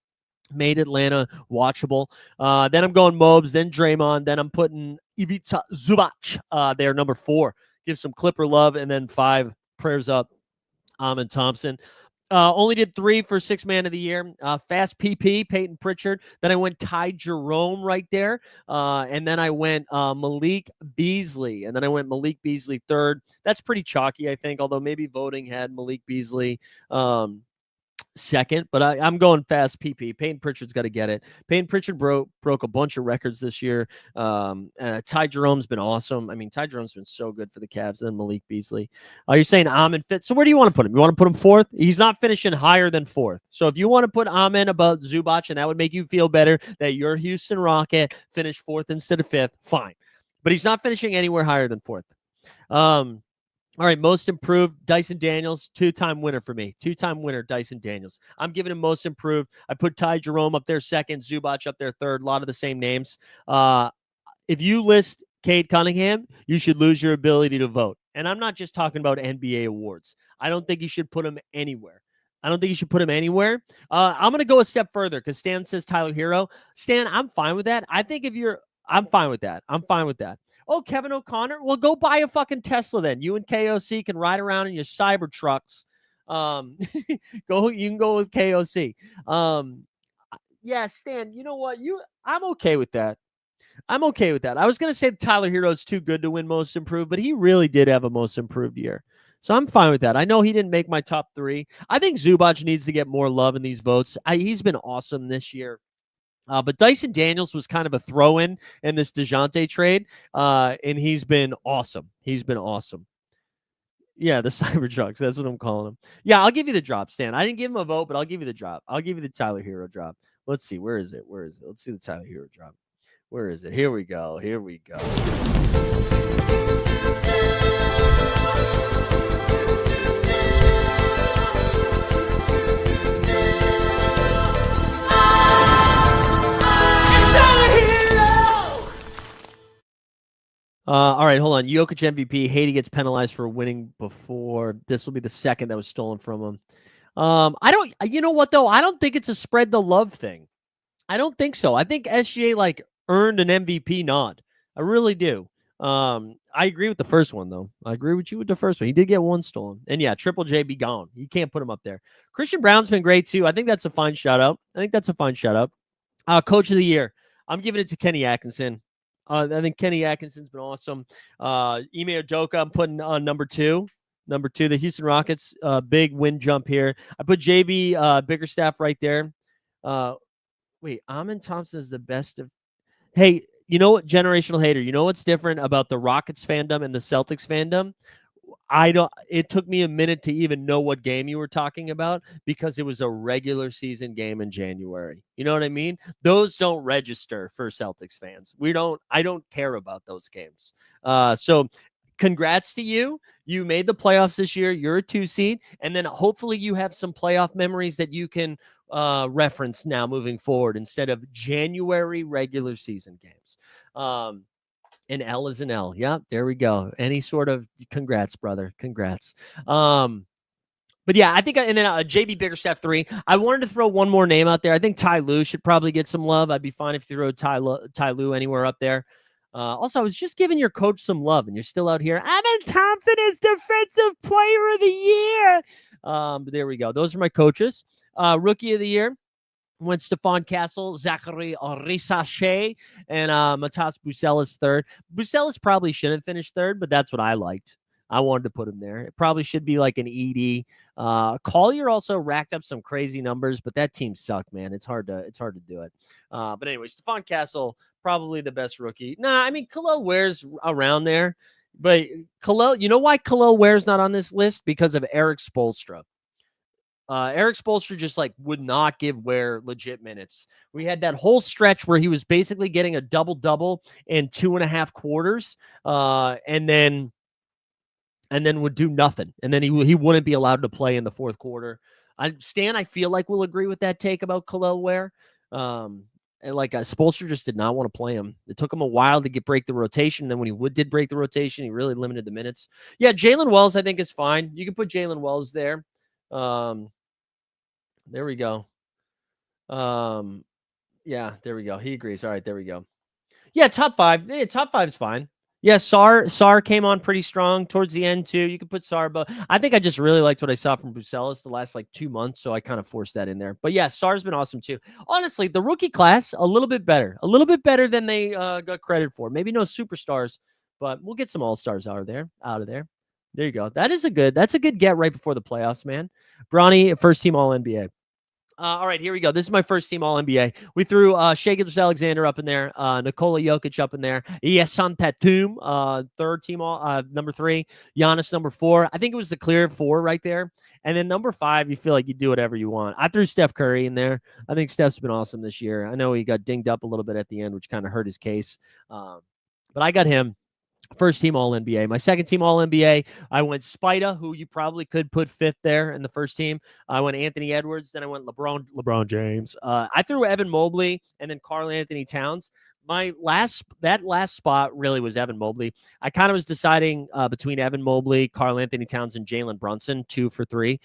made Atlanta watchable. Then I'm going Mobs, then Draymond, then I'm putting Ivica Zubac there, number 4. Give some Clipper love, and then 5, prayers up, Amin Thompson. Only did 3 for 6 man of the year. Fast PP, Peyton Pritchard. Then I went Ty Jerome right there. And then I went Malik Beasley. And then I went Malik Beasley 3rd. That's pretty chalky, I think, although maybe voting had Malik Beasley 2nd, but I'm going fast PP. Peyton Pritchard's got to get it. Peyton Pritchard broke a bunch of records this year. Ty Jerome's been awesome. I mean, Ty Jerome's been so good for the Cavs. Then Malik Beasley. You're saying Amin fit. So where do you want to put him? You want to put him 4th? He's not finishing higher than 4th. So if you want to put Amin above Zubac, and that would make you feel better that your Houston Rocket finished 4th instead of 5th, fine. But he's not finishing anywhere higher than 4th. All right, most improved, Dyson Daniels, 2-time winner for me. 2-time winner, Dyson Daniels. I'm giving him most improved. I put Ty Jerome up there 2nd, Zubac up there 3rd, a lot of the same names. If you list Cade Cunningham, you should lose your ability to vote. And I'm not just talking about NBA awards. I don't think you should put him anywhere. I'm going to go a step further because Stan says Tyler Hero. Stan, I'm fine with that. I'm fine with that. Oh, Kevin O'Connor? Well, go buy a fucking Tesla then. You and KOC can ride around in your cyber trucks. You can go with KOC. Yeah, Stan, you know what? I'm okay with that. I was going to say Tyler Hero's too good to win most improved, but he really did have a most improved year. So I'm fine with that. I know he didn't make my top 3. I think Zubac needs to get more love in these votes. He's been awesome this year. But Dyson Daniels was kind of a throw-in in this DeJounte trade, and he's been awesome. Yeah, the Cybertrucks. That's what I'm calling him. Yeah, I'll give you the drop, Stan. I didn't give him a vote, but I'll give you the drop. I'll give you the Tyler Hero drop. Let's see. Where is it? Let's see the Tyler Hero drop. Where is it? Here we go. All right, hold on. Jokic MVP. Haiti gets penalized for winning before. This will be the 2nd that was stolen from him. You know what, though? I don't think it's a spread the love thing. I don't think so. I think SGA, earned an MVP nod. I really do. I agree with the first one, though. I agree with you with the first one. He did get 1 stolen. And, yeah, Triple J be gone. You can't put him up there. Christian Brown's been great, too. I think that's a fine shout-out. Coach of the year. I'm giving it to Kenny Atkinson. I think Kenny Atkinson's been awesome. Ime Udoka, I'm putting on number two. Number two, the Houston Rockets, big win jump here. I put JB Bickerstaff right there. Wait, Amin Thompson is the best of. Hey, you know what, generational hater? You know what's different about the Rockets fandom and the Celtics fandom? I don't. It took me a minute to even know what game you were talking about because it was a regular season game in January. You know what I mean? Those don't register for Celtics fans. We don't. I don't care about those games. So, congrats to you. You made the playoffs this year. You're a 2 seed, and then hopefully you have some playoff memories that you can reference now moving forward instead of January regular season games. An L is an L. Yeah, there we go. Any sort of congrats, brother. Congrats. But yeah, I think, and then JB Bickerstaff 3. I wanted to throw one more name out there. I think Ty Lue should probably get some love. I'd be fine if you throw Ty Lue anywhere up there. Also, I was just giving your coach some love, and you're still out here. Amin Thompson is Defensive Player of the Year. But there we go. Those are my coaches. Rookie of the Year went Stephon Castle, Zachary Risache, and Matas Bucelis third. Bucelis probably shouldn't finish third, but that's what I liked. I wanted to put him there. It probably should be like an ED. Collier also racked up some crazy numbers, but that team sucked, man. It's hard to do it. But anyway, Stephon Castle, probably the best rookie. Nah, I mean, Khalil Ware's around there. But Khalil, you know why Khalil Ware's not on this list? Because of Eric Spoelstra. Eric Spoelstra just like would not give Ware legit minutes. We had that whole stretch where he was basically getting a double-double in 2.5 quarters, and then would do nothing. And then he wouldn't be allowed to play in the fourth quarter. Stan, I feel like will agree with that take about Khalil Ware. And Spoelstra just did not want to play him. It took him a while to break the rotation. And then when he did break the rotation, he really limited the minutes. Yeah, Jalen Wells I think is fine. You can put Jalen Wells there. There we go. Yeah, there we go. He agrees. All right, there we go. Yeah, top 5. Yeah, top 5 is fine. Yeah, Sar came on pretty strong towards the end too. You could put Sar, but I think I just really liked what I saw from Bucelis the last 2 months, so I kind of forced that in there. But yeah, Sar's been awesome too. Honestly, the rookie class a little bit better than they got credit for. Maybe no superstars, but we'll get some all-stars out of there. There you go. That's a good get right before the playoffs, man. Bronny, first team All-NBA. All right, here we go. This is my first team All-NBA. We threw Shai Gilgeous-Alexander up in there, Nikola Jokic up in there, Jason Tatum, third team number 3, Giannis number 4. I think it was the clear 4 right there. And then number 5, you feel like you do whatever you want. I threw Steph Curry in there. I think Steph's been awesome this year. I know he got dinged up a little bit at the end, which kind of hurt his case. But I got him. First team All-NBA. My second team All-NBA, I went Spida, who you probably could put 5th there in the first team. I went Anthony Edwards. Then I went LeBron James. I threw Evan Mobley and then Karl Anthony Towns. That last spot really was Evan Mobley. I kind of was deciding between Evan Mobley, Karl Anthony Towns, and Jalen Brunson, 2 for 3.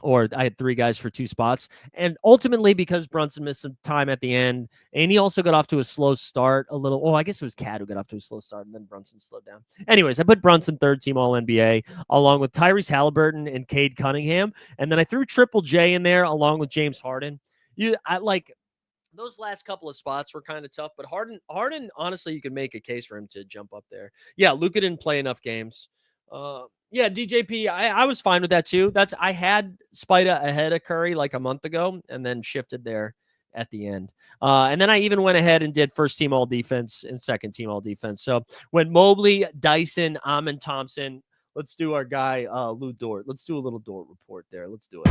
Or I had 3 guys for 2 spots. And ultimately, because Brunson missed some time at the end, and he also got off to a slow start a little. Oh, I guess it was Cat who got off to a slow start, and then Brunson slowed down. Anyways, I put Brunson third team All-NBA, along with Tyrese Halliburton and Cade Cunningham. And then I threw Triple J in there, along with James Harden. Those last couple of spots were kind of tough, but Harden, honestly, you could make a case for him to jump up there. Yeah, Luka didn't play enough games. Yeah, DJP, I was fine with that too. I had Spida ahead of Curry like a month ago and then shifted there at the end. And then I even went ahead and did first team all defense and second team all defense. So when Mobley, Dyson, Amin Thompson, let's do our guy, Lou Dort. Let's do a little Dort report there. Let's do it.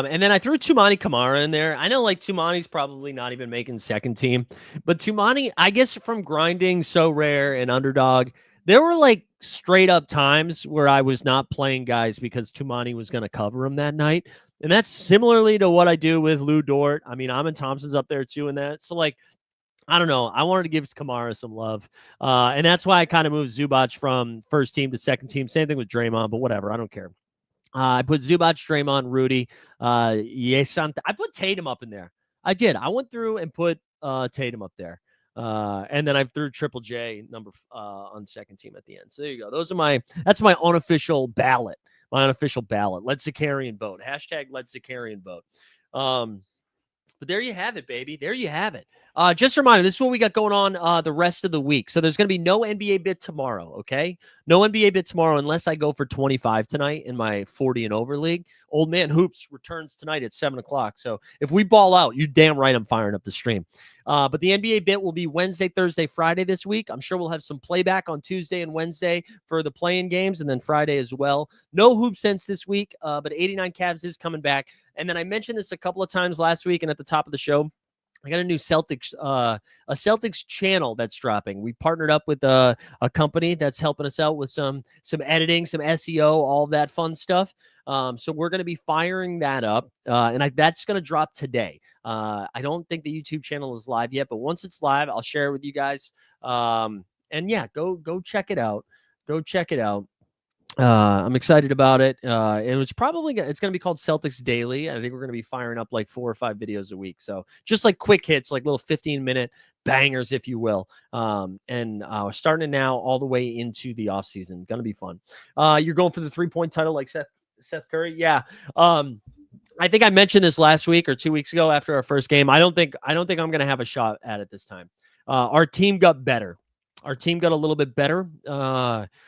And then I threw Toumani Camara in there. I know Toumani's probably not even making second team, but Toumani, I guess from grinding SORARE and Underdog, there were straight up times where I was not playing guys because Toumani was going to cover him that night. And that's similarly to what I do with Lou Dort. I mean, Amin Thompson's up there too in that. So I don't know. I wanted to give Kamara some love. And that's why I kind of moved Zubac from first team to second team. Same thing with Draymond, but whatever. I don't care. I put Zubac, Draymond, Rudy, Yesant. I put Tatum up in there. I did. I went through and put Tatum up there. And then I threw Triple J on second team at the end. So there you go. That's my unofficial ballot. My unofficial ballot. Let Zakarian vote. Hashtag let Zakarian vote. But there you have it, baby. There you have it. Just a reminder, this is what we got going on the rest of the week. So there's going to be no NBA bit tomorrow, okay? No NBA bit tomorrow unless I go for 25 tonight in my 40 and over league. Old Man Hoops returns tonight at 7 o'clock. So if we ball out, you damn right I'm firing up the stream. But the NBA bit will be Wednesday, Thursday, Friday this week. I'm sure we'll have some playback on Tuesday and Wednesday for the play-in games, and then Friday as well. No Hoop Sense this week, but 89 Cavs is coming back. And then I mentioned this a couple of times last week and at the top of the show. I got a new Celtics channel that's dropping. We partnered up with a company that's helping us out with some editing, some SEO, all of that fun stuff. So we're going to be firing that up, and that's going to drop today. I don't think the YouTube channel is live yet, but once it's live, I'll share it with you guys. And yeah, go check it out. Go check it out. I'm excited about it. It's going to be called Celtics Daily. I think we're going to be firing up like 4 or 5 videos a week. So just like quick hits, like little 15-minute bangers, if you will. And starting now all the way into the off season. Going to be fun. You're going for the 3-point title like Seth Curry. Yeah. I think I mentioned this last week or 2 weeks ago after our first game. I don't think I'm going to have a shot at it this time. Our team got better. Our team got a little bit better.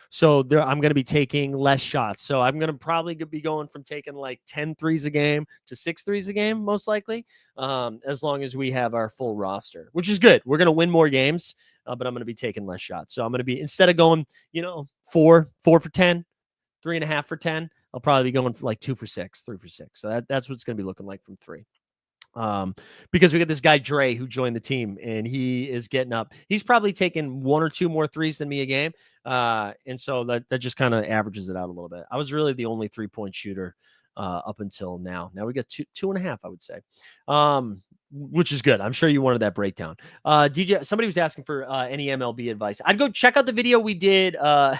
So I'm going to be taking less shots. So I'm going to probably be going from taking like 10 threes a game to 6 threes a game, most likely, as long as we have our full roster, which is good. We're going to win more games, but I'm going to be taking less shots. So I'm going to be, instead of going, 4 for 10, 3.5 for 10, I'll probably be going for like 2 for 6, 3 for 6. So that's what it's going to be looking like from 3. Because we got this guy Dre who joined the team, and he is getting up. He's probably taking 1 or 2 more threes than me a game, and so that just kind of averages it out a little bit. I was really the only 3-point shooter up until now. Now we got 2.5, I would say, which is good. I'm sure you wanted that breakdown. DJ, somebody was asking for any MLB advice. I'd go check out the video we did. I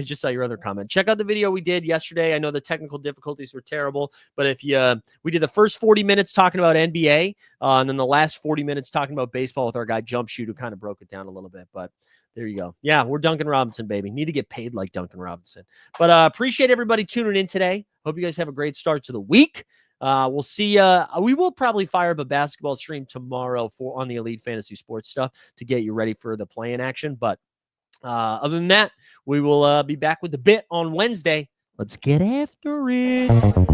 just saw your other comment. Check out the video we did yesterday. I know the technical difficulties were terrible, but we did the first 40 minutes talking about NBA, and then the last 40 minutes talking about baseball with our guy Jump Shoot, who kind of broke it down a little bit, but there you go. Yeah, we're Duncan Robinson, baby. Need to get paid like Duncan Robinson. But appreciate everybody tuning in today. Hope you guys have a great start to the week. We'll see. We will probably fire up a basketball stream tomorrow on the Elite Fantasy Sports stuff to get you ready for the play-in action. But other than that, we will be back with the bit on Wednesday. Let's get after it.